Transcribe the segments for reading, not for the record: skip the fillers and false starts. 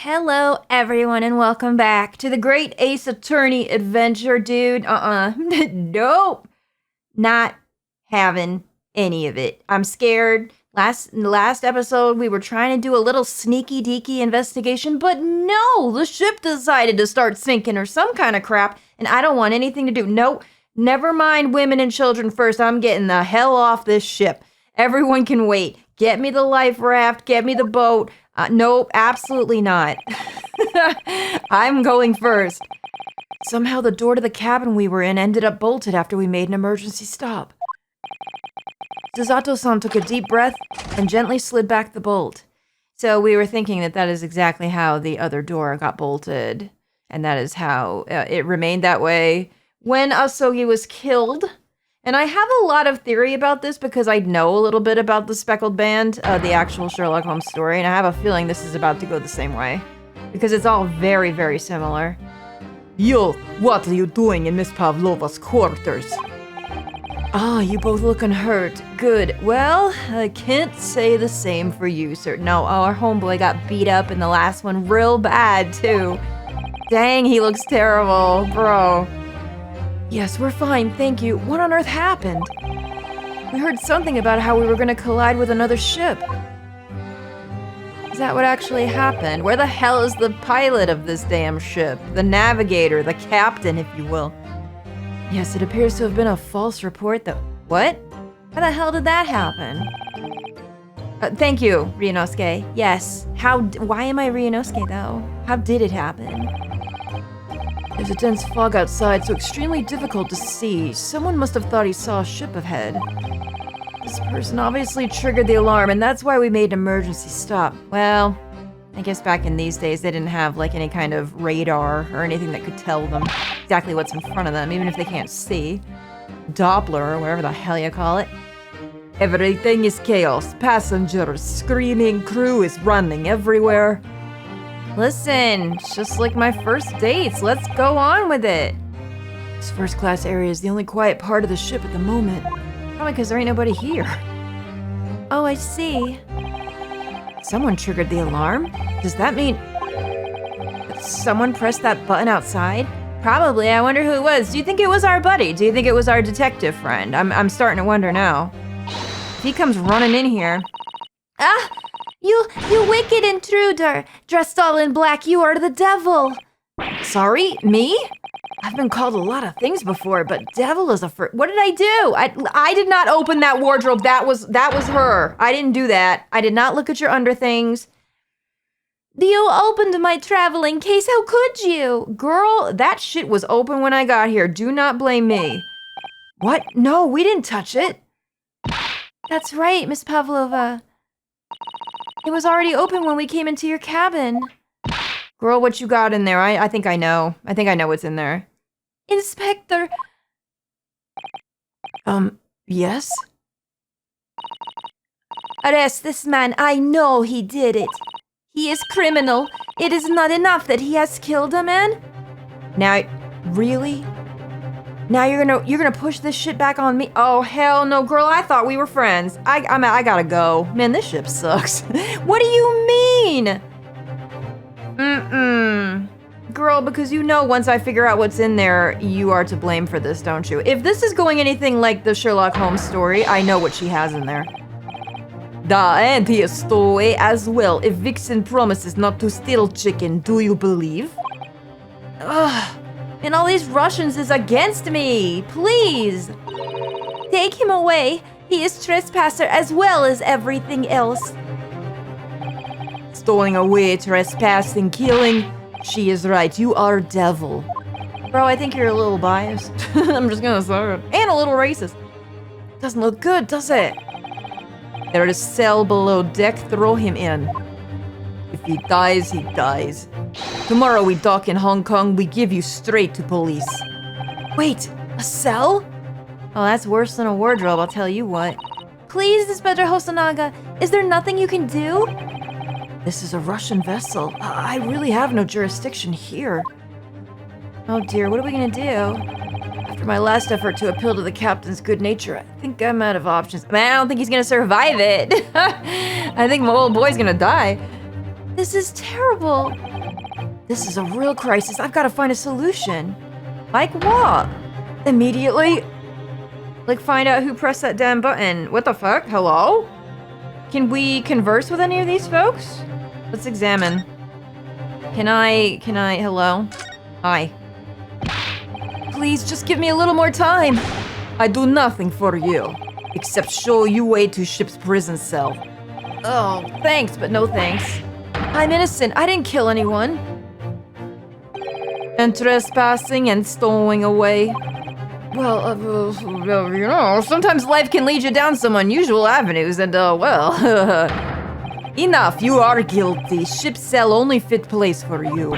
Hello, everyone, and welcome back to the Great Ace Attorney Adventure, dude. Nope. Not having any of it. I'm scared. Last episode, we were trying to do a little sneaky-deaky investigation, but no, the ship decided to start sinking or some kind of crap, and I don't want anything to do. Nope. Never mind women and children first. I'm getting the hell off this ship. Everyone can wait. Get me the life raft. Get me the boat. Nope, absolutely not. I'm going first. Somehow the door to the cabin we were in ended up bolted after we made an emergency stop. Susato-san took a deep breath and gently slid back the bolt. So we were thinking that is exactly how the other door got bolted. And that is how it remained that way when Asogi was killed. And I have a lot of theory about this because I know a little bit about the Speckled Band, the actual Sherlock Holmes story, and I have a feeling this is about to go the same way. Because it's all very, very similar. Yo, what are you doing in Miss Pavlova's quarters? Ah, you both looking hurt. Good. Well, I can't say the same for you, sir. No, our homeboy got beat up in the last one real bad, too. Dang, he looks terrible, bro. Yes, we're fine, thank you. What on earth happened? We heard something about how we were gonna collide with another ship. Is that what actually happened? Where the hell is the pilot of this damn ship? The navigator, the captain, if you will. Yes, it appears to have been a false report that— What? How the hell did that happen? Thank you, Ryunosuke. Yes. Why am I Ryunosuke, though? How did it happen? There's a dense fog outside, so extremely difficult to see. Someone must have thought he saw a ship ahead. This person obviously triggered the alarm, and that's why we made an emergency stop. Well, I guess back in these days, they didn't have, like, any kind of radar or anything that could tell them exactly what's in front of them, even if they can't see. Doppler, or whatever the hell you call it. Everything is chaos. Passengers screaming, crew is running everywhere. Listen, it's just like my first dates. Let's go on with it. This first-class area is the only quiet part of the ship at the moment. Probably because there ain't nobody here. Oh, I see. Someone triggered the alarm? Does that mean that someone pressed that button outside? Probably. I wonder who it was. Do you think it was our buddy? Do you think it was our detective friend? I'm starting to wonder now. If he comes running in here. Ah! You wicked intruder! Dressed all in black, you are the devil! Sorry? Me? I've been called a lot of things before, but devil is a What did I do? I did not open that wardrobe. That was her. I didn't do that. I did not look at your underthings. You opened my traveling case. How could you? Girl, that shit was open when I got here. Do not blame me. What? No, we didn't touch it. That's right, Miss Pavlova. It was already open when we came into your cabin. Girl, what you got in there? I think I know. I think I know what's in there. Inspector. Yes? Arrest this man. I know he did it. He is criminal. It is not enough that he has killed a man. Now, really? Now you're gonna push this shit back on me? Oh, hell no, girl, I thought we were friends. I gotta go. Man, this ship sucks. What do you mean? Girl, because you know once I figure out what's in there, you are to blame for this, don't you? If this is going anything like the Sherlock Holmes story, I know what she has in there. And he stole away as well. If Vixen promises not to steal chicken, do you believe? Ugh. And all these Russians is against me. Please. Take him away. He is trespasser as well as everything else. Stowing away, trespassing, killing. She is right. You are devil. Bro, I think you're a little biased. I'm just gonna say it. And a little racist. Doesn't look good, does it? There is a cell below deck. Throw him in. If he dies, he dies. Tomorrow we dock in Hong Kong. We give you straight to police. Wait, a cell? Oh, that's worse than a wardrobe, I'll tell you what. Please, Inspector Hosonaga, is there nothing you can do? This is a Russian vessel. I really have no jurisdiction here. Oh dear, what are we gonna do? After my last effort to appeal to the captain's good nature, I think I'm out of options. Man, I don't think he's gonna survive it. I think my old boy's gonna die. This is terrible. This is a real crisis. I've got to find a solution. Like what? Immediately? Like find out who pressed that damn button. What the fuck? Hello? Can we converse with any of these folks? Let's examine. Can I, hello? Hi. Please, just give me a little more time. I do nothing for you, except show you way to ship's prison cell. Oh, thanks, but no thanks. I'm innocent. I didn't kill anyone. And trespassing and stowing away. Well, you know, sometimes life can lead you down some unusual avenues, and, well, Enough, you are guilty. Ship's cell only fit place for you.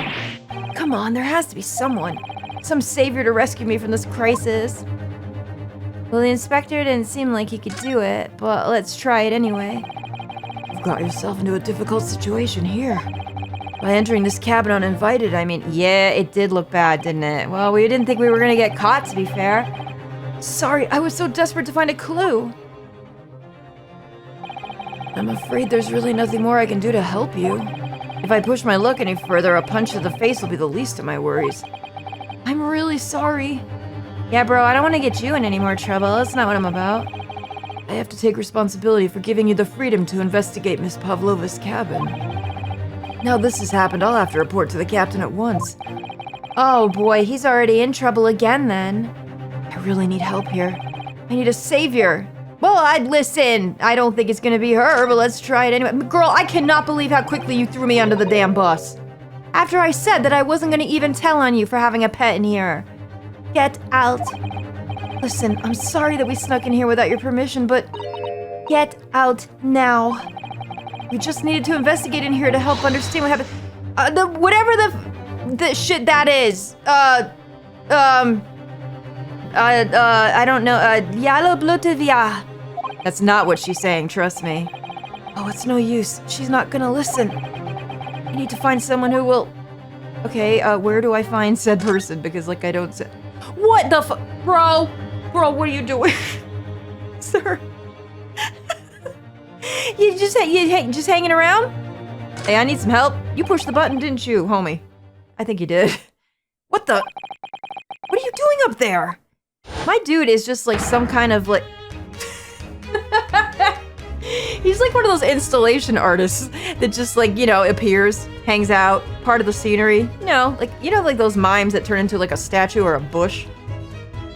Come on, there has to be someone. Some savior to rescue me from this crisis. Well, the inspector didn't seem like he could do it, but let's try it anyway. You've got yourself into a difficult situation here. By entering this cabin uninvited, I mean, Yeah, it did look bad, didn't it? Well, we didn't think we were gonna get caught, to be fair. sorry, I was so desperate to find a clue. I'm afraid there's really nothing more I can do to help you. If I push my luck any further, a punch to the face will be the least of my worries. I'm really sorry. Yeah, bro, I don't want to get you in any more trouble. That's not what I'm about. I have to take responsibility for giving you the freedom to investigate Miss Pavlova's cabin. Now this has happened, I'll have to report to the captain at once. Oh boy, he's already in trouble again then. I really need help here. I need a savior. Well, I'd listen. I don't think it's gonna be her, but let's try it anyway. Girl, I cannot believe how quickly you threw me under the damn bus. After I said that I wasn't gonna even tell on you for having a pet in here. Get out. Listen, I'm sorry that we snuck in here without your permission, but get out now. We just needed to investigate in here to help understand what happened. Whatever the shit that is. I don't know. Yalo Blutivia. That's not what she's saying, trust me. Oh, it's no use. She's not gonna listen. I need to find someone who will... Okay, where do I find said person? Because, like, I don't say... What the fu- Bro! Bro, what are you doing? Sir. You just hanging around? Hey, I need some help. You pushed the button, didn't you, homie? I think you did. What the... What are you doing up there? My dude is just like some kind of like... He's like one of those installation artists that just like, you know, appears, hangs out, part of the scenery. You know, like those mimes that turn into like a statue or a bush.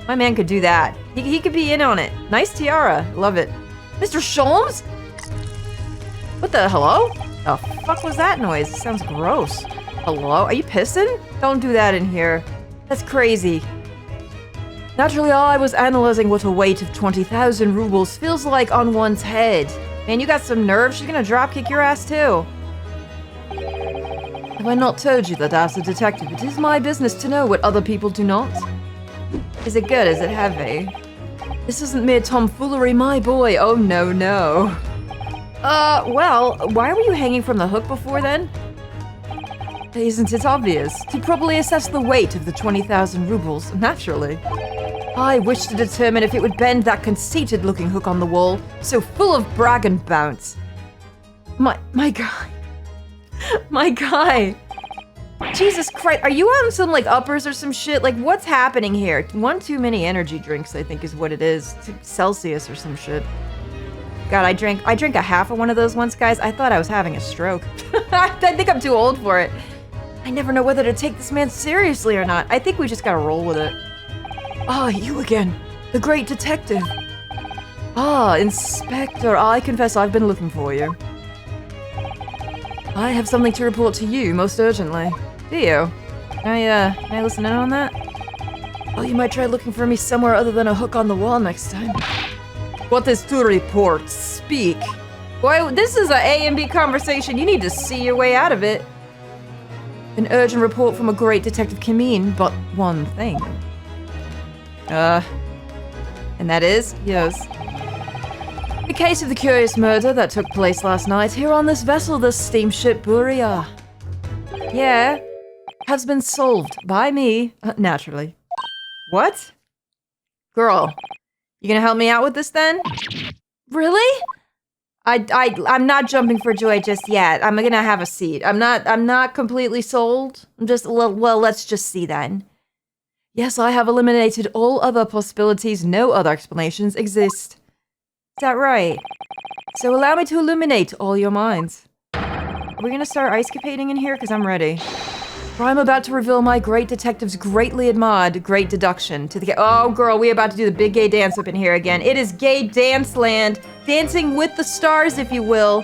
My man could do that. He could be in on it. Nice tiara. Love it. Mr. Sholmes? What the hello? The fuck was that noise? It sounds gross. Hello? Are you pissing? Don't do that in here. That's crazy. Naturally, I was analyzing what a weight of 20,000 rubles feels like on one's head. Man, you got some nerve. She's gonna dropkick your ass too. Have I not told you that as a detective, it is my business to know what other people do not? Is it good? Is it heavy? This isn't mere tomfoolery, my boy. Oh, no, no. Well, why were you hanging from the hook before then? Isn't it obvious? To properly assess the weight of the 20,000 rubles, naturally. I wish to determine if it would bend that conceited-looking hook on the wall, so full of brag and bounce. My guy. My guy. Jesus Christ, are you on some, like, uppers or some shit? Like, what's happening here? One too many energy drinks, I think is what it is. Celsius or some shit. God, I drank a half of one of those once, guys. I thought I was having a stroke. I think I'm too old for it. I never know whether to take this man seriously or not. I think we just gotta roll with it. Ah, you again. The great detective. Ah, Inspector, I confess I've been looking for you. I have something to report to you most urgently. Do you? Can I listen in on that? Oh, you might try looking for me somewhere other than a hook on the wall next time. What is to report? Speak. Boy, this is a A and B conversation. You need to see your way out of it. An urgent report from a great detective can mean but one thing. And that is? Yes. The case of the curious murder that took place last night here on this vessel, the steamship Buria. Yeah, has been solved by me, naturally. What? Girl, you gonna help me out with this then? Really? I'm not jumping for joy just yet. I'm gonna have a seat. I'm not completely sold. I'm just, well, let's just see then. Yes, I have eliminated all other possibilities. No other explanations exist. Is that right? So allow me to illuminate all your minds. Are we gonna start ice-capading in here? Because I'm ready. For I'm about to reveal my great detective's greatly admired great deduction to the— oh, girl, we about to do the big gay dance up in here again. It is gay dance land. Dancing with the stars, if you will.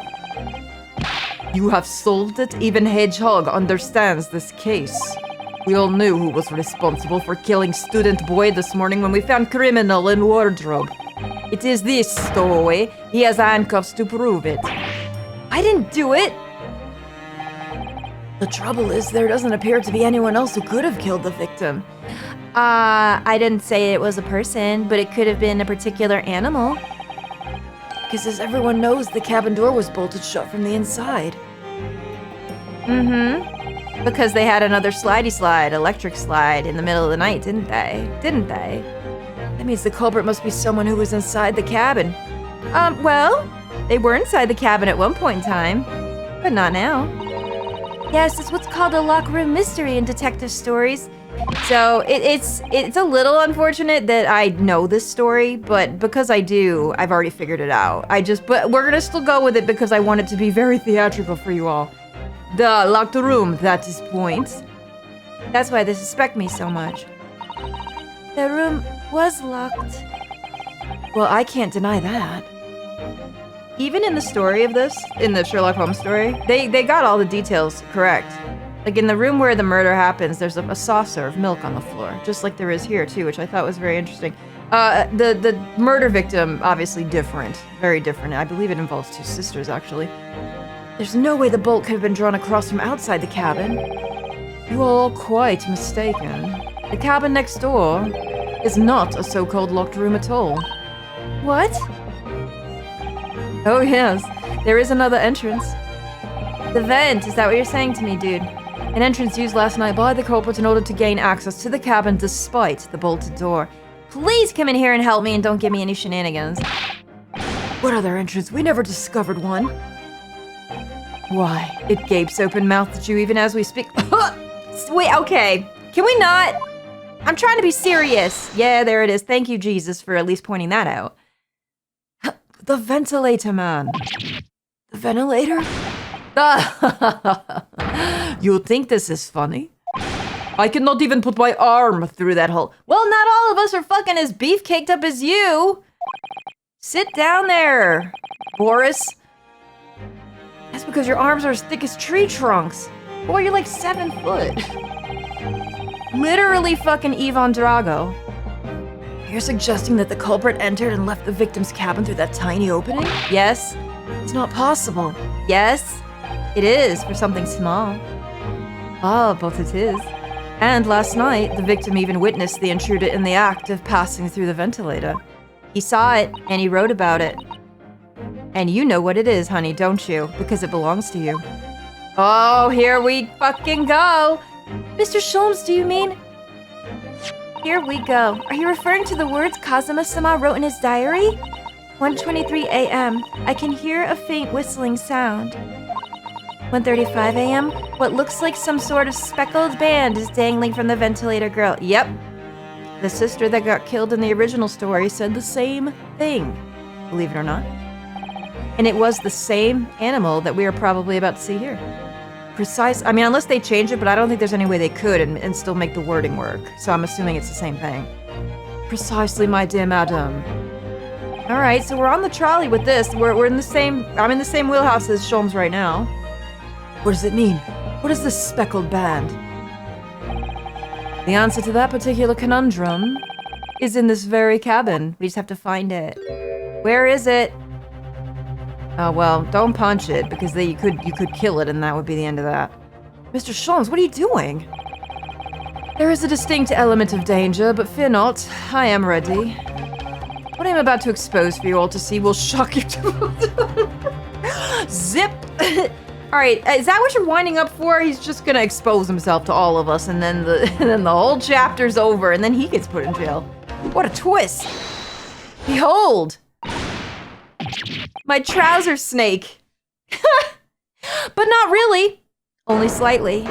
You have solved it. Even Hedgehog understands this case. We all knew who was responsible for killing student boy this morning when we found criminal in wardrobe. It is this stowaway. He has handcuffs to prove it. I didn't do it. The trouble is, there doesn't appear to be anyone else who could have killed the victim. I didn't say it was a person, but it could have been a particular animal. Because as everyone knows, the cabin door was bolted shut from the inside. Mm-hmm. Because they had another slidey slide, electric slide, in the middle of the night, didn't they? Didn't they? That means the culprit must be someone who was inside the cabin. Well, they were inside the cabin at one point in time, but not now. Yes, it's what's called a locker room mystery in detective stories. So it's a little unfortunate that I know this story, but because I do, I've already figured it out. But we're gonna still go with it because I want it to be very theatrical for you all. The locked room, that is point. That's why they suspect me so much. The room was locked. Well, I can't deny that. Even in the story of this, in the Sherlock Holmes story, they got all the details correct. Like in the room where the murder happens, there's a saucer of milk on the floor, just like there is here too, which I thought was very interesting. The murder victim, obviously different, very different. I believe it involves two sisters, actually. There's no way the bolt could have been drawn across from outside the cabin. You are all quite mistaken. The cabin next door is not a so-called locked room at all. What? Oh yes, there is another entrance. The vent, is that what you're saying to me, dude? An entrance used last night by the culprit in order to gain access to the cabin despite the bolted door. Please come in here and help me and don't give me any shenanigans. What other entrance? We never discovered one. Why, it gapes open-mouthed at you even as we speak. Wait, okay. Can we not? I'm trying to be serious. Yeah, there it is. Thank you, Jesus, for at least pointing that out. The ventilator man. The ventilator? You think this is funny? I cannot even put my arm through that hole. Well, not all of us are fucking as beef-caked up as you. Sit down there, Boris. That's because your arms are as thick as tree trunks. Boy, you're like 7 foot. Literally fucking Ivan Drago. You're suggesting that the culprit entered and left the victim's cabin through that tiny opening? Yes. It's not possible. Yes, it is for something small. Ah, but it is. And last night, the victim even witnessed the intruder in the act of passing through the ventilator. He saw it, and he wrote about it. And you know what it is, honey, don't you? Because it belongs to you. Oh, here we fucking go! Mr. Sholmes, do you mean? Here we go. Are you referring to the words Kazuma-sama wrote in his diary? 1:23 a.m. I can hear a faint whistling sound. 1:35 a.m. What looks like some sort of speckled band is dangling from the ventilator grill. Yep. The sister that got killed in the original story said the same thing, believe it or not. And it was the same animal that we are probably about to see here. I mean, unless they change it, but I don't think there's any way they could and still make the wording work. So I'm assuming it's the same thing. Precisely, my dear madam. All right, so we're on the trolley with this. We're in the same, I'm in the same wheelhouse as Sholmes right now. What does it mean? What is this speckled band? The answer to that particular conundrum is in this very cabin. We just have to find it. Where is it? Oh, well, don't punch it, because then you could kill it, and that would be the end of that. Mr. Sholmes, what are you doing? There is a distinct element of danger, but fear not. I am ready. What I am about to expose for you all to see will shock you to Zip! Alright, is that what you're winding up for? He's just gonna expose himself to all of us, and then the whole chapter's over, and then he gets put in jail. What a twist! Behold! My trouser snake. But not really. Only slightly.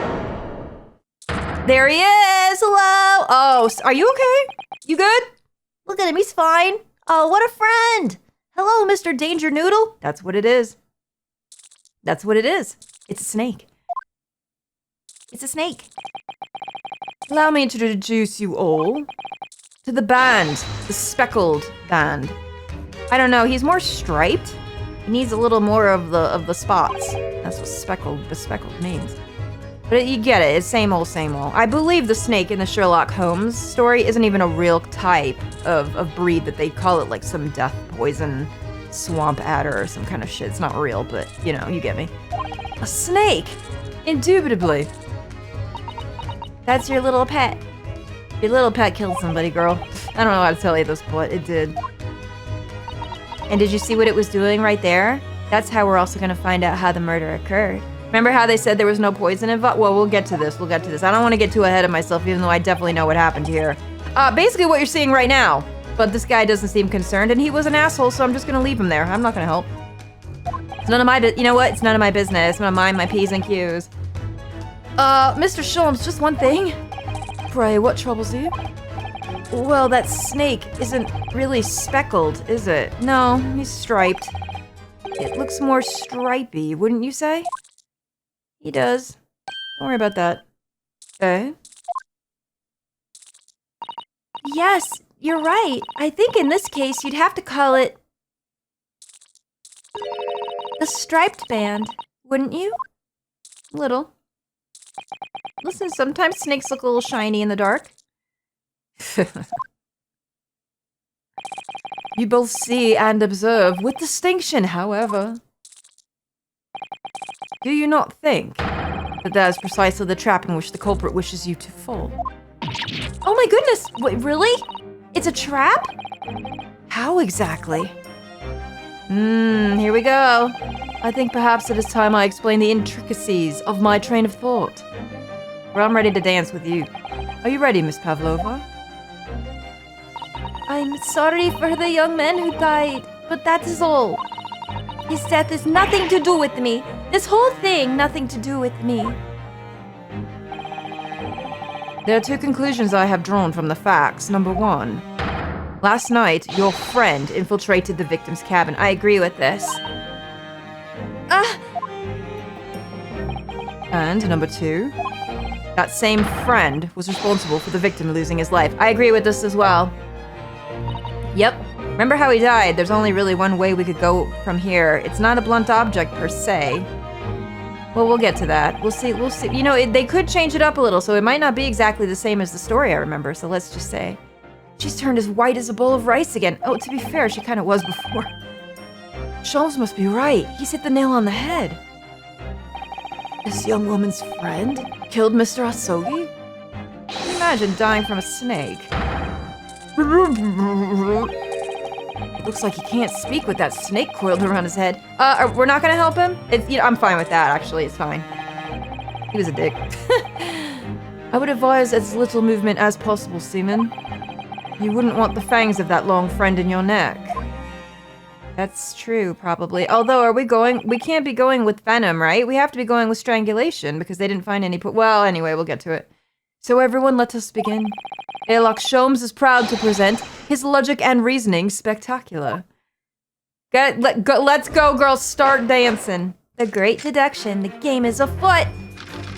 There he is. Hello. Oh, are you okay? You good? Look at him. He's fine. Oh, what a friend. Hello, Mr. Danger Noodle. That's what it is. That's what it is. It's a snake. It's a snake. Allow me to introduce you all to the band, the speckled band. I don't know, he's more striped. He needs a little more of the spots. That's what bespeckled means. But you get it, it's same old, same old. I believe the snake in the Sherlock Holmes story isn't even a real type of breed that they call it like some death poison swamp adder or some kind of shit. It's not real, but you know, you get me. A snake! Indubitably. That's your little pet. Your little pet killed somebody, girl. I don't know how to tell you this, but it did. And did you see what it was doing right there? That's how we're also gonna find out how the murder occurred. Remember how they said there was no poison involved? Well, we'll get to this. We'll get to this. I don't want to get too ahead of myself, even though I definitely know what happened here. Basically what you're seeing right now. But this guy doesn't seem concerned, and he was an asshole, so I'm just gonna leave him there. I'm not gonna help. It's none of my you know what? It's none of my business. I'm gonna mind my P's and Q's. Mr. Sholmes, just one thing. Pray, what troubles you? Well, that snake isn't really speckled, is it? No, he's striped. It looks more stripy, wouldn't you say? He does. Don't worry about that. Okay. Yes, you're right. I think in this case, you'd have to call it the striped band, wouldn't you? A little. Listen, sometimes snakes look a little shiny in the dark. You both see and observe with distinction, however. Do you not think that that is precisely the trap in which the culprit wishes you to fall? Oh my goodness! Wait, really? It's a trap? How exactly? Here we go. I think perhaps it is time I explain the intricacies of my train of thought. Well, I'm ready to dance with you. Are you ready, Miss Pavlova? I'm sorry for the young man who died, but that is all. His death has nothing to do with me. This whole thing, nothing to do with me. There are two conclusions I have drawn from the facts. Number one, last night, your friend infiltrated the victim's cabin. I agree with this. And number two, that same friend was responsible for the victim losing his life. I agree with this as well. Yep. Remember how he died? There's only really one way we could go from here. It's not a blunt object per se. Well, we'll get to that. We'll see. We'll see. You know, they could change it up a little, so it might not be exactly the same as the story I remember. So let's just say she's turned as white as a bowl of rice again. Oh, to be fair, she kind of was before. Sholmes must be right. He's hit the nail on the head. This young woman's friend killed Mr. Asogi? Can you imagine dying from a snake? It looks like he can't speak with that snake coiled around his head. We're not gonna help him? I'm fine with that, actually. It's fine. He was a dick. I would advise as little movement as possible, Seaman. You wouldn't want the fangs of that long friend in your neck. That's true, probably. Although, we can't be going with venom, right? We have to be going with strangulation, because they didn't find any well, anyway, we'll get to it. So everyone, let us begin. Sherlock Sholmes is proud to present his logic and reasoning spectacular. Let's go, girls, start dancing. The great deduction, the game is afoot.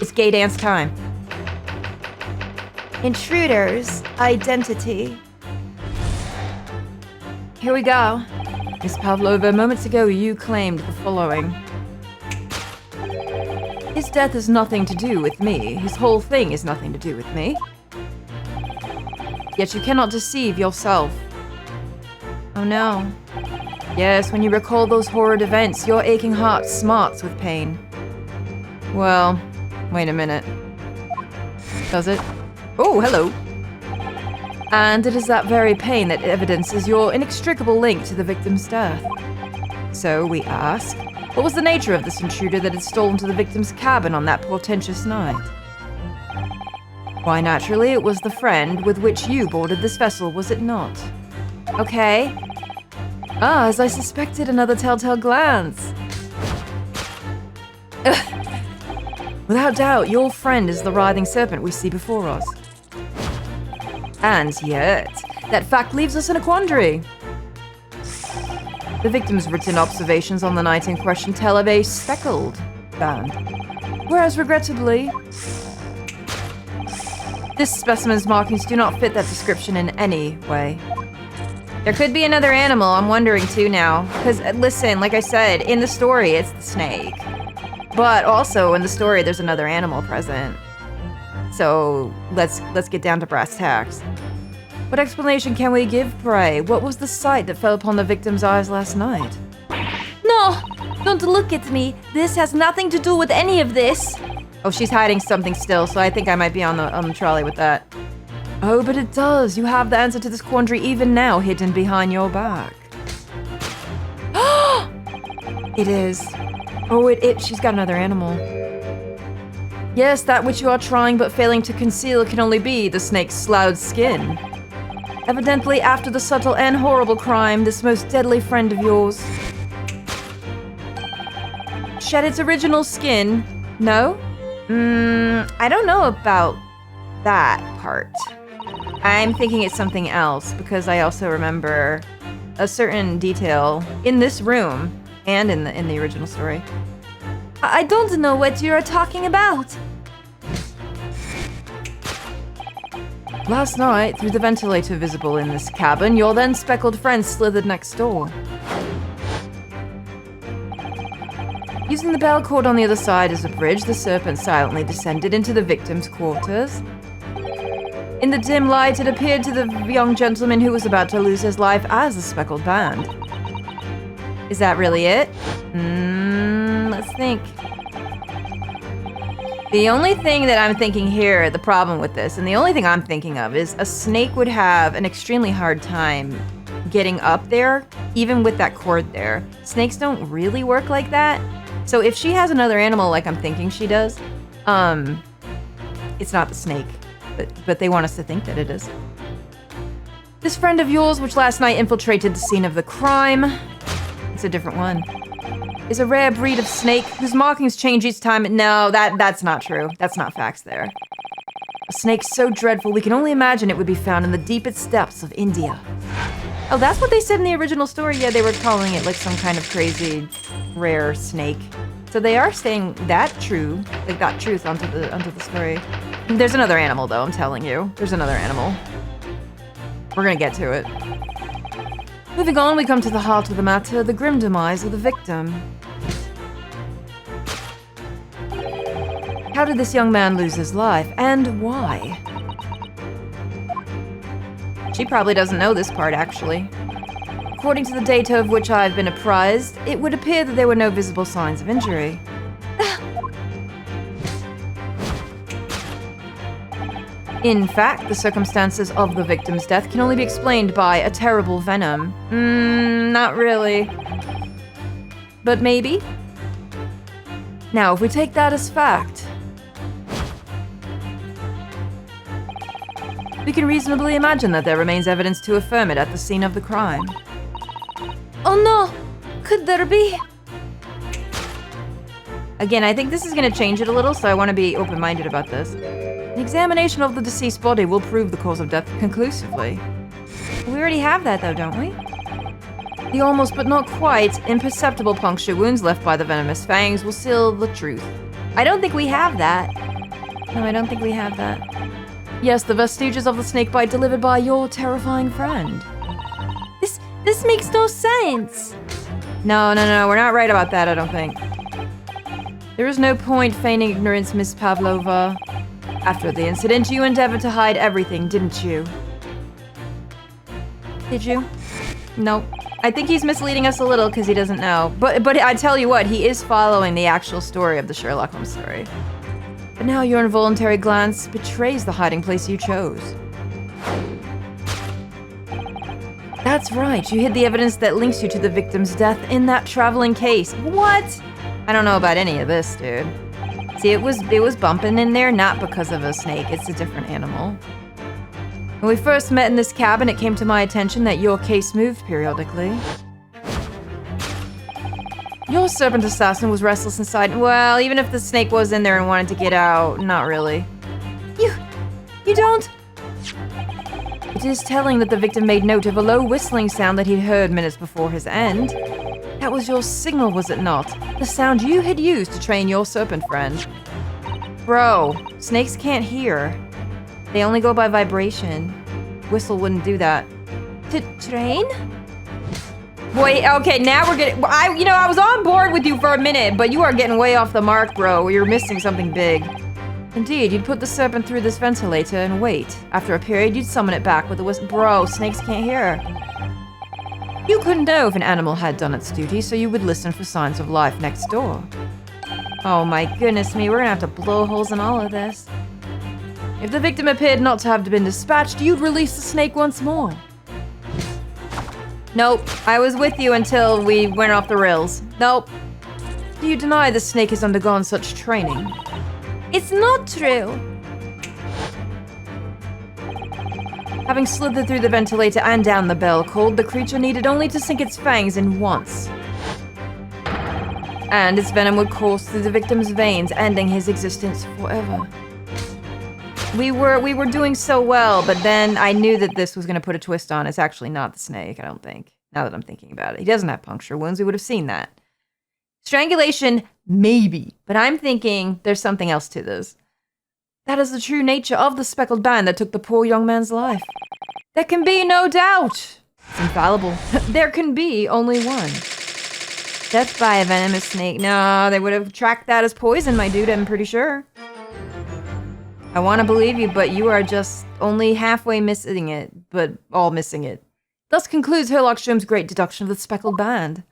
It's gay dance time. Intruder's identity. Here we go. Miss Pavlova, moments ago you claimed the following. His death has nothing to do with me. His whole thing is nothing to do with me. Yet you cannot deceive yourself. Oh no. Yes, when you recall those horrid events, your aching heart smarts with pain. Well, wait a minute. Does it? Oh, hello. And it is that very pain that evidences your inextricable link to the victim's death. So we ask, what was the nature of this intruder that had stolen to the victim's cabin on that portentous night? Why, naturally, it was the friend with which you boarded this vessel, was it not? Okay. Ah, as I suspected, another telltale glance. Without doubt, your friend is the writhing serpent we see before us. And yet, that fact leaves us in a quandary. The victim's written observations on the night in question tell of a speckled band. Whereas, regrettably, this specimen's markings do not fit that description in any way. There could be another animal, I'm wondering too now. Because, listen, like I said, in the story, it's the snake. But also, in the story, there's another animal present. So, let's get down to brass tacks. What explanation can we give, pray? What was the sight that fell upon the victim's eyes last night? No! Don't look at me! This has nothing to do with any of this! Oh, she's hiding something still, so I think I might be on the trolley with that. Oh, but it does. You have the answer to this quandary even now, hidden behind your back. It is. Oh, she's got another animal. Yes, that which you are trying but failing to conceal can only be the snake's sloughed skin. Evidently, after the subtle and horrible crime, this most deadly friend of yours shed its original skin. No? I don't know about that part. I'm thinking it's something else because I also remember a certain detail in this room and in the original story. I don't know what you're talking about. Last night, through the ventilator visible in this cabin, your then speckled friend slithered next door. Using the bell cord on the other side as a bridge, the serpent silently descended into the victim's quarters. In the dim light, it appeared to the young gentleman who was about to lose his life as a speckled band. Is that really it? Let's think. The only thing that I'm thinking here, the problem with this, and the only thing I'm thinking of is a snake would have an extremely hard time getting up there, even with that cord there. Snakes don't really work like that. So if she has another animal like I'm thinking she does, it's not the snake, but they want us to think that it is. This friend of yours, which last night infiltrated the scene of the crime, it's a different one, is a rare breed of snake whose markings change each time. No, that's not true. That's not facts there. A snake so dreadful we can only imagine it would be found in the deepest depths of India. Oh, that's what they said in the original story? Yeah, they were calling it like some kind of crazy, rare snake. So they are saying that true, like that truth onto the story. There's another animal though, I'm telling you. There's another animal. We're gonna get to it. Moving on, we come to the heart of the matter, the grim demise of the victim. How did this young man lose his life, and why? She probably doesn't know this part, actually. According to the data of which I have been apprised, it would appear that there were no visible signs of injury. In fact, the circumstances of the victim's death can only be explained by a terrible venom. Not really. But maybe? Now, if we take that as fact, we can reasonably imagine that there remains evidence to affirm it at the scene of the crime. Oh no! Could there be? Again, I think this is going to change it a little, so I want to be open-minded about this. An examination of the deceased body will prove the cause of death conclusively. We already have that, though, don't we? The almost but not quite imperceptible puncture wounds left by the venomous fangs will seal the truth. I don't think we have that. No, I don't think we have that. Yes, the vestiges of the snakebite delivered by your terrifying friend. This makes no sense. No, we're not right about that, I don't think. There is no point feigning ignorance, Miss Pavlova. After the incident, you endeavored to hide everything, didn't you? Did you? No. I think he's misleading us a little because he doesn't know. But I tell you what, he is following the actual story of the Sherlock Holmes story. But now your involuntary glance betrays the hiding place you chose. That's right, you hid the evidence that links you to the victim's death in that traveling case. What? I don't know about any of this, dude. See, it was bumping in there, not because of a snake, it's a different animal. When we first met in this cabin, it came to my attention that your case moved periodically. Your serpent assassin was restless inside. Well, even if the snake was in there and wanted to get out, not really. You don't? It is telling that the victim made note of a low whistling sound that he'd heard minutes before his end. That was your signal, was it not? The sound you had used to train your serpent friend. Bro, snakes can't hear. They only go by vibration. Whistle wouldn't do that. To train? Wait, okay, now we're getting... I was on board with you for a minute, but you are getting way off the mark, bro. You're missing something big. Indeed, you'd put the serpent through this ventilator and wait. After a period, you'd summon it back with a whistle. Bro, snakes can't hear. You couldn't know if an animal had done its duty, so you would listen for signs of life next door. Oh my goodness me, we're gonna have to blow holes in all of this. If the victim appeared not to have been dispatched, you'd release the snake once more. Nope, I was with you until we went off the rails. Nope. Do you deny the snake has undergone such training? It's not true. Having slithered through the ventilator and down the bell cord, the creature needed only to sink its fangs in once. And its venom would course through the victim's veins, ending his existence forever. We were doing so well, but then I knew that this was going to put a twist on. It's actually not the snake, I don't think. Now that I'm thinking about it. He doesn't have puncture wounds. We would have seen that. Strangulation, maybe. But I'm thinking there's something else to this. That is the true nature of the speckled band that took the poor young man's life. There can be no doubt. It's infallible. There can be only one. Death by a venomous snake. No, they would have tracked that as poison, my dude, I'm pretty sure. I want to believe you, but you are just only halfway missing it, but all missing it. Thus concludes Herlock Sholmes' great deduction of the speckled band.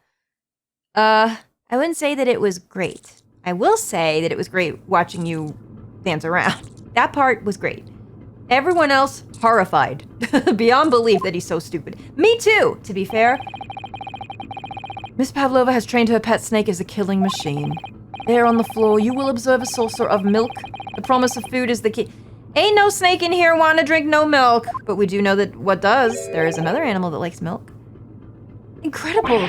I wouldn't say that it was great. I will say that it was great watching you dance around. That part was great. Everyone else, horrified. Beyond belief that he's so stupid. Me too, to be fair. Miss Pavlova has trained her pet snake as a killing machine. There on the floor, you will observe a saucer of milk. The promise of food is the key. Ain't no snake in here want to drink no milk. But we do know that what does. There is another animal that likes milk. Incredible.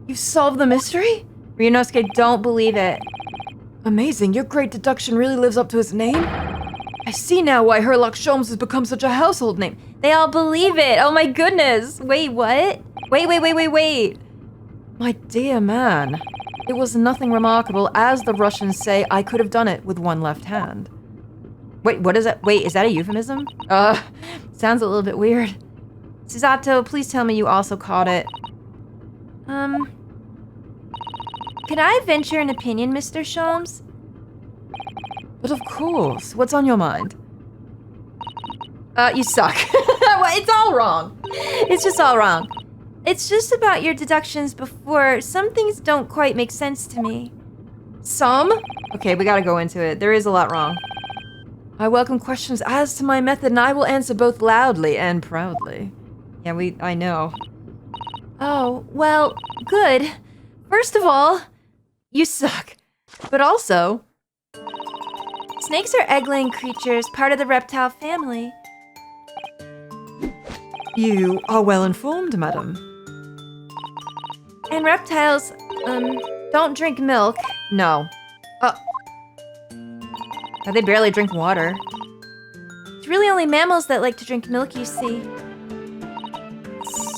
You've solved the mystery? Ryunosuke, don't believe it. Amazing. Your great deduction really lives up to its name. I see now why Herlock Sholmes has become such a household name. They all believe it. Oh my goodness. Wait, what? Wait. My dear man. It was nothing remarkable. As the Russians say, I could have done it with one left hand. Wait, what is that? Wait, is that a euphemism? Sounds a little bit weird. Susato, please tell me you also caught it. Could I venture an opinion, Mr. Sholmes? But of course. What's on your mind? You suck. It's all wrong. It's just all wrong. It's just about your deductions before. Some things don't quite make sense to me. Some? Okay, we gotta go into it. There is a lot wrong. I welcome questions as to my method, and I will answer both loudly and proudly. Yeah, I know. Oh, well, good. First of all, you suck. But also, snakes are egg-laying creatures, part of the reptile family. You are well informed, madam. And reptiles, don't drink milk. No. They barely drink water. It's really only mammals that like to drink milk, you see.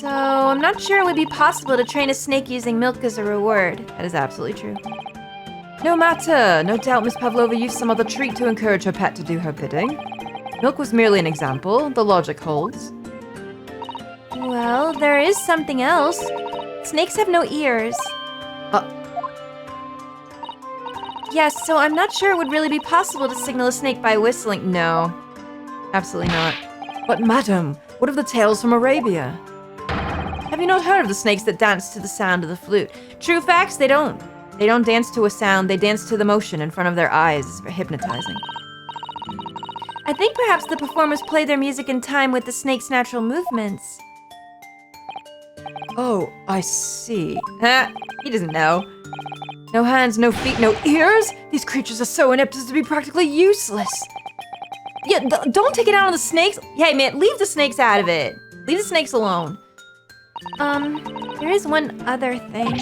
So, I'm not sure it would be possible to train a snake using milk as a reward. That is absolutely true. No matter. No doubt Miss Pavlova used some other treat to encourage her pet to do her bidding. Milk was merely an example. The logic holds. Well, there is something else. Snakes have no ears. Yes, so I'm not sure it would really be possible to signal a snake by whistling. No, absolutely not. But madam, what of the tales from Arabia? Have you not heard of the snakes that dance to the sound of the flute? True facts, they don't. They don't dance to a sound, they dance to the motion in front of their eyes. It's hypnotizing. I think perhaps the performers play their music in time with the snake's natural movements. Oh, I see. He doesn't know. No hands, no feet, no ears? These creatures are so inept as to be practically useless. Yeah, don't take it out on the snakes. Hey, man, leave the snakes out of it. Leave the snakes alone. There is one other thing.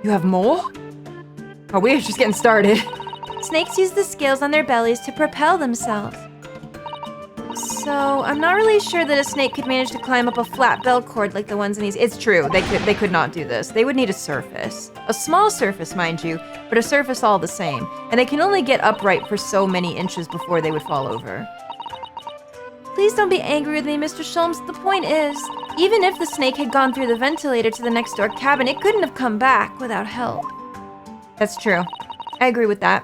You have more? Oh, we're just getting started. Snakes use the scales on their bellies to propel themselves. So, I'm not really sure that a snake could manage to climb up a flat bell cord like the ones in these. It's true, they could not do this. They would need a surface. A small surface, mind you, but a surface all the same. And they can only get upright for so many inches before they would fall over. Please don't be angry with me, Mr. Sholmes. The point is, even if the snake had gone through the ventilator to the next door cabin, it couldn't have come back without help. That's true. I agree with that.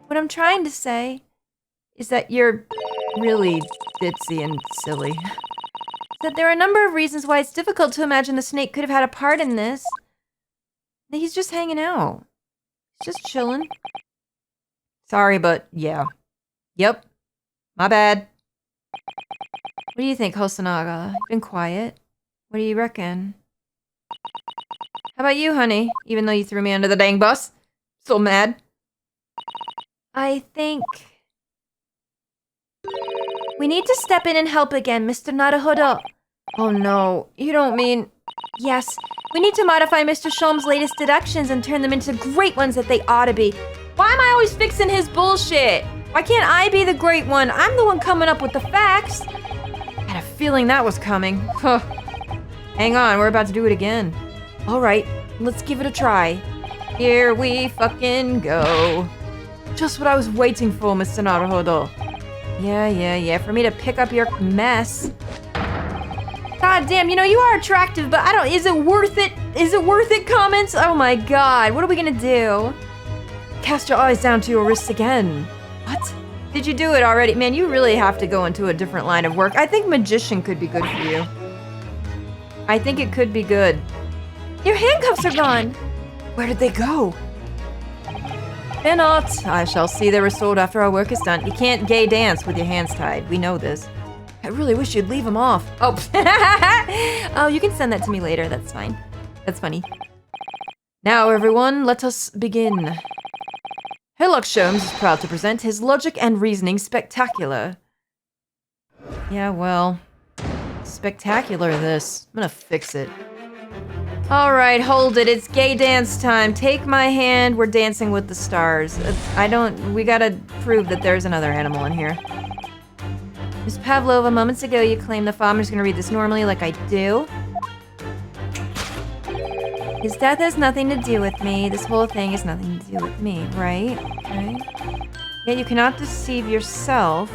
What I'm trying to say Is that you're really ditzy and silly. is that there are a number of reasons why it's difficult to imagine the snake could have had a part in this. He's just hanging out. He's just chilling. Sorry, but yeah. Yep. My bad. What do you think, Hosonaga? You've been quiet. What do you reckon? How about you, honey? Even though you threw me under the dang bus? Still mad? I think we need to step in and help again, Mr. Naruhodo. Oh no, you don't mean... Yes, we need to modify Mr. Sholmes' latest deductions and turn them into great ones that they ought to be. Why am I always fixing his bullshit? Why can't I be the great one? I'm the one coming up with the facts. I had a feeling that was coming. Huh. Hang on, we're about to do it again. Alright, let's give it a try. Here we fucking go. Just what I was waiting for, Mr. Naruhodo. Yeah, for me to pick up your mess. God damn, you know, you are attractive, but I don't... Is it worth it? Is it worth it, comments? Oh my god, what are we gonna do? Cast your eyes down to your wrists again. What? Did you do it already? Man, you really have to go into a different line of work. I think magician could be good for you. I think it could be good. Your handcuffs are gone. Where did they go? Fear not. I shall see they're restored after our work is done. You can't gay dance with your hands tied. We know this. I really wish you'd leave them off. Oh. Oh, you can send that to me later. That's fine. That's funny. Now, everyone, let us begin. Sherlock Sholmes is proud to present his logic and reasoning spectacular. Yeah, well, spectacular this. I'm gonna fix it. Alright, hold it. It's gay dance time. Take my hand. We're dancing with the stars. We gotta prove that there's another animal in here. Ms. Pavlova, moments ago you claimed the farmer's gonna read this normally like I do. His death has nothing to do with me. This whole thing has nothing to do with me, right? Okay. Yet you cannot deceive yourself.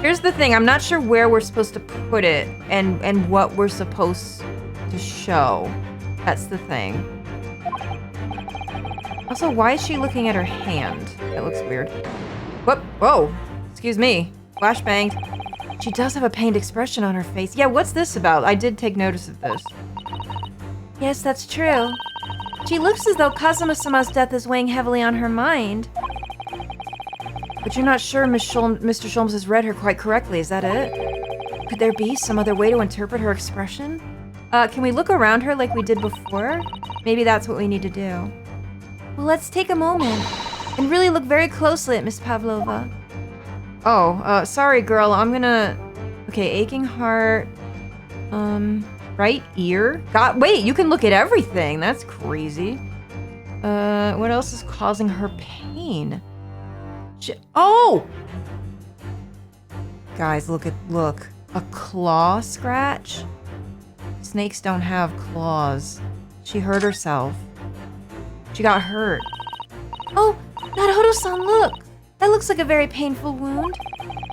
Here's the thing. I'm not sure where we're supposed to put it and what we're supposed to show. That's the thing. Also, why is she looking at her hand? That looks weird. Whoop! Whoa! Excuse me. Flashbang. She does have a pained expression on her face. Yeah, what's this about? I did take notice of this. Yes, that's true. She looks as though Kazuma-sama's death is weighing heavily on her mind. But you're not sure Mr. Sholmes has read her quite correctly, is that it? Could there be some other way to interpret her expression? Can we look around her like we did before? Maybe that's what we need to do. Well, let's take a moment and really look very closely at Miss Pavlova. Oh, sorry girl, I'm gonna... Okay, aching heart... right ear? God, wait, you can look at everything! That's crazy. What else is causing her pain? Oh! Guys, look. A claw scratch? Snakes don't have claws. She hurt herself. She got hurt. Oh, Naruhodo-san, look! That looks like a very painful wound.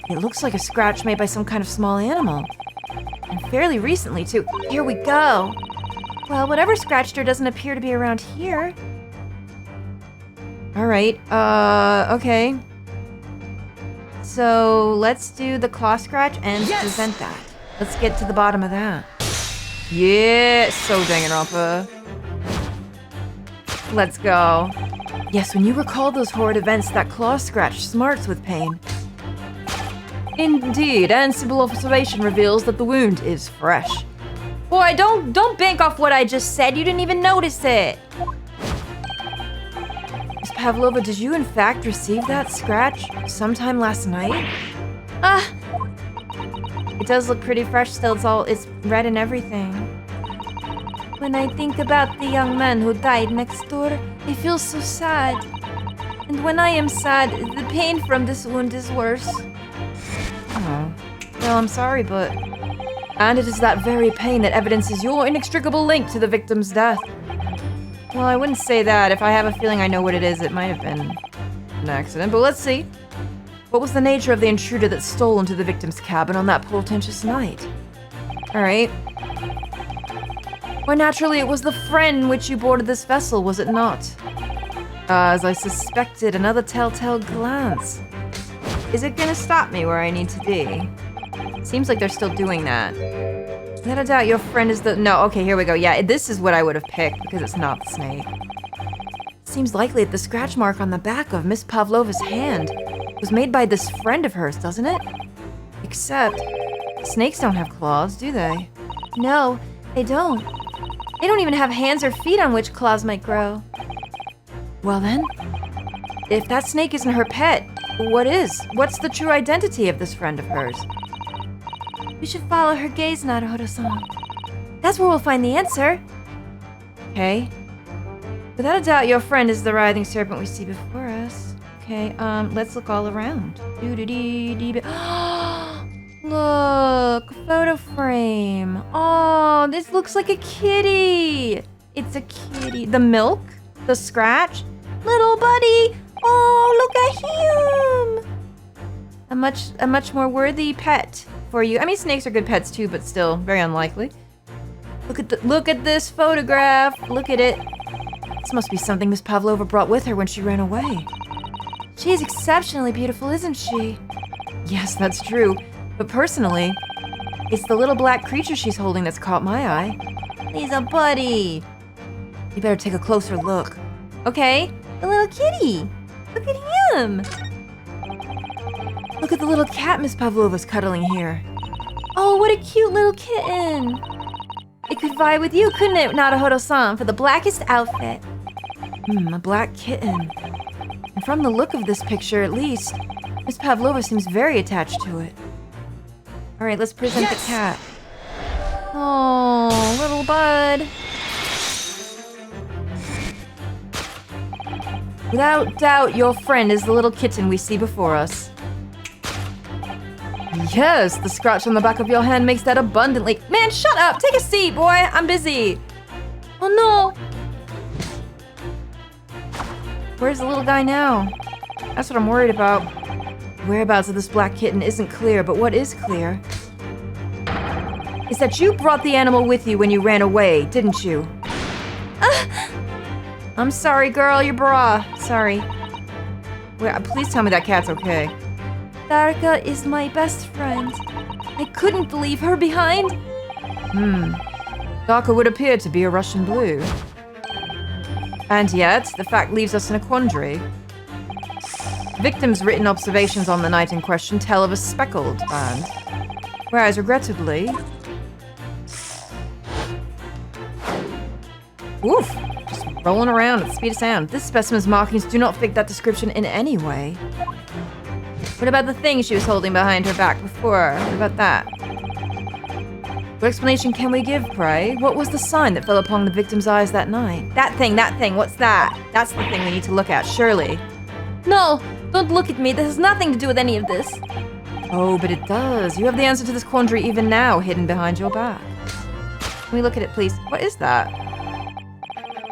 It looks like a scratch made by some kind of small animal. And fairly recently, too. Here we go! Well, whatever scratched her doesn't appear to be around here. Alright, okay. So, let's do the claw scratch and present that. Let's get to the bottom of that. Yeah, so Danganronpa. Let's go. Yes, when you recall those horrid events, that claw scratch smarts with pain. Indeed, and simple observation reveals that the wound is fresh. Boy, don't bank off what I just said. You didn't even notice it. Miss Pavlova, did you in fact receive that scratch sometime last night? It does look pretty fresh still. It's red and everything. When I think about the young man who died next door, I feel so sad. And when I am sad, the pain from this wound is worse. Oh. Well, I'm sorry, but... And it is that very pain that evidences your inextricable link to the victim's death. Well, I wouldn't say that. If I have a feeling I know what it is, it might have been an accident. But let's see. What was the nature of the intruder that stole into the victim's cabin on that portentous night? Alright. Why, naturally, it was the friend which you boarded this vessel, was it not? As I suspected, another telltale glance. Is it gonna stop me where I need to be? Seems like they're still doing that. Without a doubt, your friend is the... No, okay, here we go. Yeah, this is what I would have picked, because it's not the snake. Seems likely that the scratch mark on the back of Miss Pavlova's hand was made by this friend of hers, doesn't it? Except, snakes don't have claws, do they? No, they don't. They don't even have hands or feet on which claws might grow. Well then, if that snake isn't her pet, what is? What's the true identity of this friend of hers? We should follow her gaze, Naruhodo-san. That's where we'll find the answer. Okay. Without a doubt, your friend is the writhing serpent we see before us. Okay, let's look all around. Look, photo frame. Oh, this looks like a kitty. It's a kitty. The milk? The scratch? Little buddy. Oh, look at him. A much more worthy pet for you. I mean, snakes are good pets too, but still very unlikely. Look at this photograph. Look at it. This must be something Miss Pavlova brought with her when she ran away. She is exceptionally beautiful, isn't she? Yes, that's true. But personally, it's the little black creature she's holding that's caught my eye. He's a buddy. You better take a closer look. Okay, the little kitty. Look at him. Look at the little cat Miss Pavlova's cuddling here. Oh, what a cute little kitten. It could vie with you, couldn't it, Naruhodo-san, for the blackest outfit? A black kitten. And from the look of this picture, at least, Miss Pavlova seems very attached to it. All right, let's present the cat. Oh, little bud. Without doubt, your friend is the little kitten we see before us. Yes, the scratch on the back of your hand makes that abundantly... Man, shut up! Take a seat, boy! I'm busy! Oh no! Where's the little guy now? That's what I'm worried about. The whereabouts of this black kitten isn't clear, but what is clear is that you brought the animal with you when you ran away, didn't you? I'm sorry, girl, your bra. Sorry. Please tell me that cat's okay. Darka is my best friend. I couldn't leave her behind. Darka would appear to be a Russian blue. And yet, the fact leaves us in a quandary. Victim's written observations on the night in question tell of a speckled band. Whereas, regrettably... Oof! Just rolling around at the speed of sound. This specimen's markings do not fit that description in any way. What about the thing she was holding behind her back before? What about that? What explanation can we give, pray? What was the sign that fell upon the victim's eyes that night? That thing, what's that? That's the thing we need to look at, surely. No, don't look at me. This has nothing to do with any of this. Oh, but it does. You have the answer to this quandary even now, hidden behind your back. Can we look at it, please? What is that?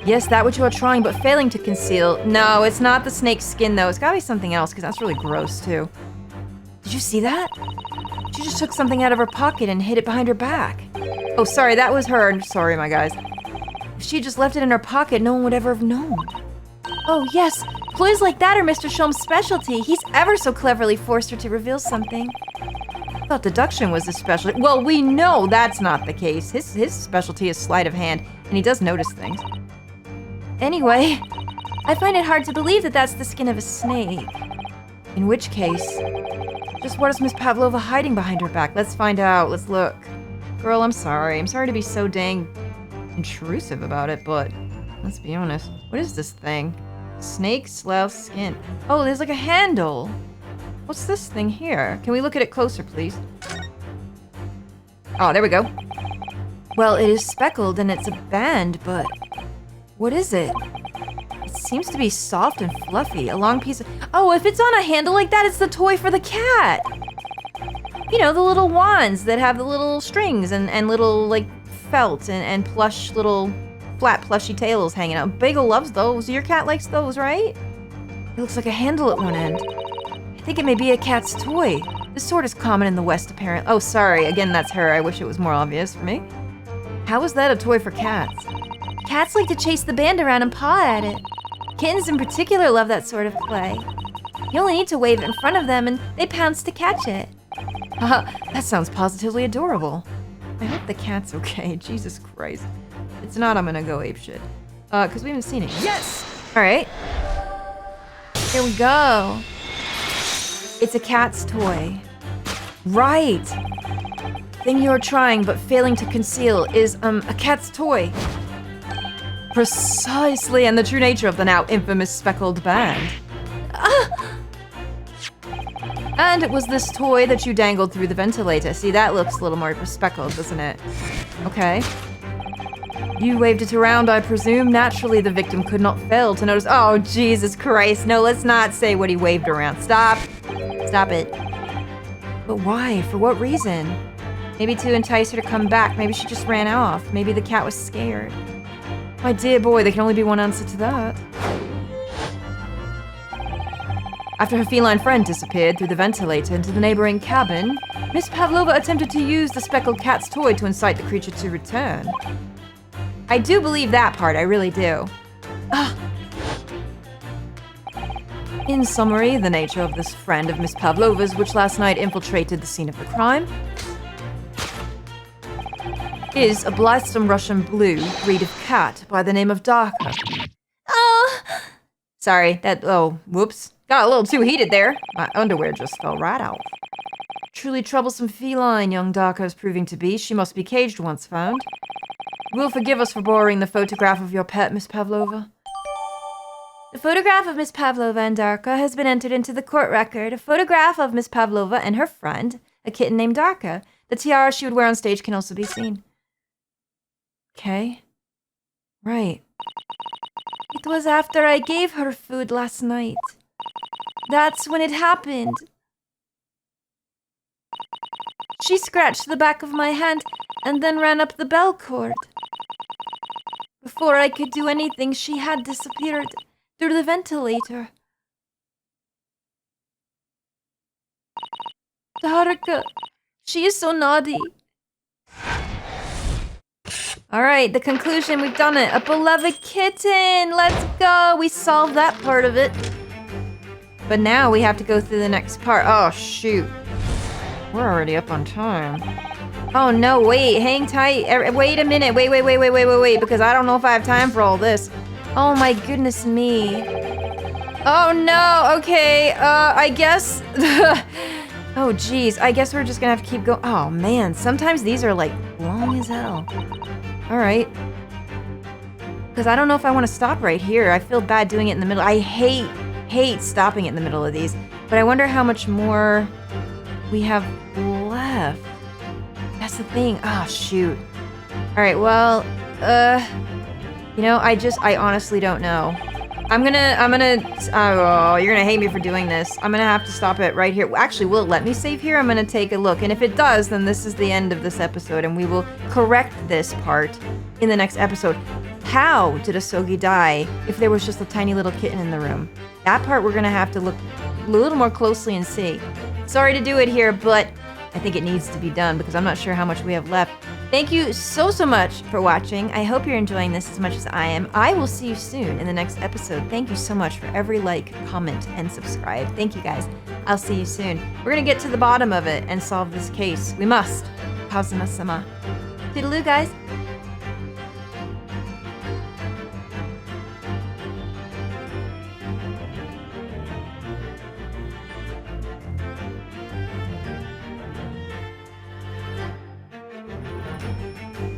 Yes, that which you are trying but failing to conceal. No, it's not the snake's skin, though. It's gotta be something else, because that's really gross, too. Did you see that? She just took something out of her pocket and hid it behind her back. Oh, sorry, that was her. Sorry, my guys. If she just left it in her pocket, no one would ever have known. Oh, yes. Clues like that are Mr. Sholmes' specialty. He's ever so cleverly forced her to reveal something. I thought deduction was his specialty. Well, we know that's not the case. His specialty is sleight of hand, and he does notice things. Anyway, I find it hard to believe that that's the skin of a snake. In which case, just what is Miss Pavlova hiding behind her back? Let's find out. Let's look. Girl, I'm sorry. I'm sorry to be so dang intrusive about it, but let's be honest. What is this thing? Snake slough skin. Oh, there's like a handle. What's this thing here? Can we look at it closer, please? Oh, there we go. Well, it is speckled and it's a band, but what is it? It seems to be soft and fluffy. A long piece of... Oh, if it's on a handle like that, it's the toy for the cat. You know, the little wands that have the little strings and little, like, felt and plush little flat plushy tails hanging out. Bagel loves those. Your cat likes those, right? It looks like a handle at one end. I think it may be a cat's toy. This sort is common in the West, apparently. Oh, sorry. Again, that's her. I wish it was more obvious for me. How is that a toy for cats? Cats like to chase the band around and paw at it. Kittens in particular love that sort of play. You only need to wave it in front of them and they pounce to catch it. That sounds positively adorable. I hope the cat's okay. Jesus Christ. If it's not, I'm gonna go apeshit. Because we haven't seen it yet. Yes! Alright. Here we go. It's a cat's toy. Right! Thing you're trying but failing to conceal is, a cat's toy. Precisely, and the true nature of the now infamous speckled band. And it was this toy that you dangled through the ventilator. See, that looks a little more speckled, doesn't it? Okay. You waved it around, I presume. Naturally, the victim could not fail to notice. Oh, Jesus Christ. No, let's not say what he waved around. Stop. Stop it. But why? For what reason? Maybe to entice her to come back. Maybe she just ran off. Maybe the cat was scared. My dear boy, there can only be one answer to that. After her feline friend disappeared through the ventilator into the neighboring cabin, Miss Pavlova attempted to use the speckled cat's toy to incite the creature to return. I do believe that part, I really do. In summary, the nature of this friend of Miss Pavlova's, which last night infiltrated the scene of the crime, is a blithesome Russian blue breed of cat by the name of Darka. Oh! Sorry, whoops. Got a little too heated there. My underwear just fell right off. Truly troublesome feline young Darka is proving to be. She must be caged once found. You will forgive us for borrowing the photograph of your pet, Miss Pavlova. The photograph of Miss Pavlova and Darka has been entered into the court record. A photograph of Miss Pavlova and her friend, a kitten named Darka. The tiara she would wear on stage can also be seen. Okay. Right. It was after I gave her food last night. That's when it happened. She scratched the back of my hand and then ran up the bell cord. Before I could do anything, she had disappeared through the ventilator. Darka, she is so naughty. Alright, the conclusion, we've done it. A beloved kitten! Let's go! We solved that part of it. But now we have to go through the next part. Oh, shoot. We're already up on time. Oh, no, wait. Hang tight. Wait a minute. Wait. Because I don't know if I have time for all this. Oh, my goodness me. Oh, no. Okay. I guess... Oh, geez. I guess we're just gonna have to keep going. Oh, man. Sometimes these are, like, long as hell. Alright. Because I don't know if I want to stop right here. I feel bad doing it in the middle. I hate stopping it in the middle of these. But I wonder how much more we have left. That's the thing. Oh, shoot. Alright, well, you know, I honestly don't know. Oh, you're gonna hate me for doing this. I'm gonna have to stop it right here. Actually, will it let me save here? I'm gonna take a look. And if it does, then this is the end of this episode, and we will correct this part in the next episode. How did Asogi die if there was just a tiny little kitten in the room? That part we're gonna have to look a little more closely and see. Sorry to do it here, but I think it needs to be done because I'm not sure how much we have left. Thank you so much for watching. I hope you're enjoying this as much as I am. I will see you soon in the next episode. Thank you so much for every like, comment, and subscribe. Thank you guys. I'll see you soon. We're gonna get to the bottom of it and solve this case. We must. Kazuma-sama. Toodaloo, guys.